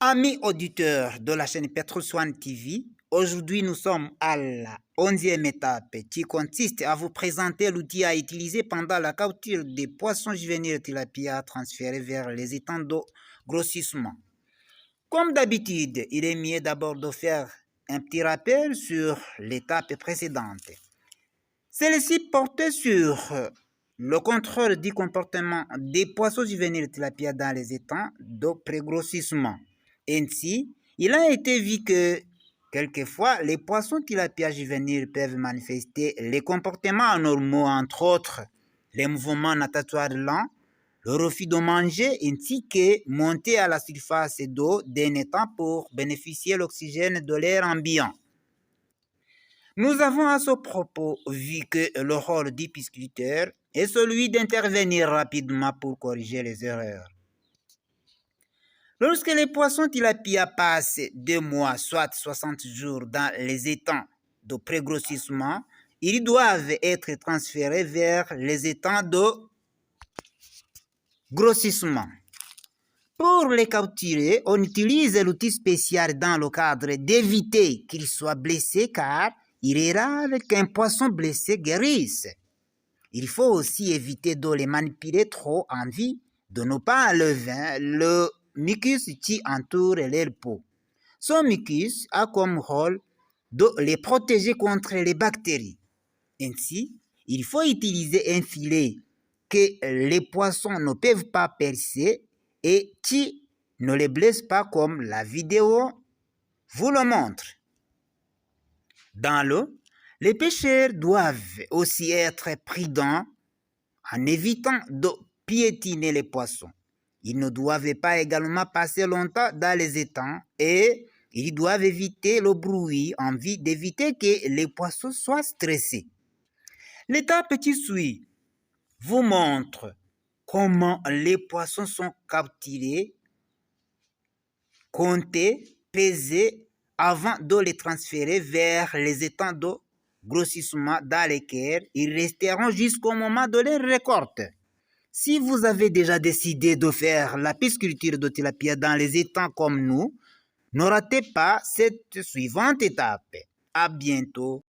Amis auditeurs de la chaîne PetroSwan TV, aujourd'hui nous sommes à la 11e étape qui consiste à vous présenter l'outil à utiliser pendant la capture des poissons juvéniles tilapia transférés vers les étangs d'eau grossissement. Comme d'habitude, il est mieux d'abord de faire un petit rappel sur l'étape précédente. Celle-ci portait sur le contrôle du comportement des poissons juvéniles tilapia dans les étangs d'eau pré-grossissement. Ainsi, il a été vu que quelquefois, les poissons tilapia juvéniles peuvent manifester les comportements anormaux, entre autres les mouvements natatoires lents, le refus de manger, ainsi que monter à la surface d'eau d'un étang pour bénéficier de l'oxygène de l'air ambiant. Nous avons à ce propos vu que le rôle du pisciculteur est celui d'intervenir rapidement pour corriger les erreurs. Lorsque les poissons tilapia passent 2 mois, soit 60 jours dans les étangs de pré-grossissement, ils doivent être transférés vers les étangs de grossissement. Pour les capturer, on utilise l'outil spécial dans le cadre d'éviter qu'ils soient blessés car il est rare qu'un poisson blessé guérisse. Il faut aussi éviter de les manipuler trop en vue, de ne pas enlever le mucus qui entoure leur peau. Ce mucus a comme rôle de les protéger contre les bactéries. Ainsi, il faut utiliser un filet que les poissons ne peuvent pas percer et qui ne les blesse pas comme la vidéo vous le montre. Dans l'eau, les pêcheurs doivent aussi être prudents en évitant de piétiner les poissons. Ils ne doivent pas également passer longtemps dans les étangs et ils doivent éviter le bruit en vue d'éviter que les poissons soient stressés. L'étape qui suit vous montre comment les poissons sont capturés, comptés, pesés avant de les transférer vers les étangs d'eau grossissement dans lesquels ils resteront jusqu'au moment de leur récolte. Si vous avez déjà décidé de faire la pisciculture de tilapia dans les étangs comme nous, ne ratez pas cette suivante étape. À bientôt.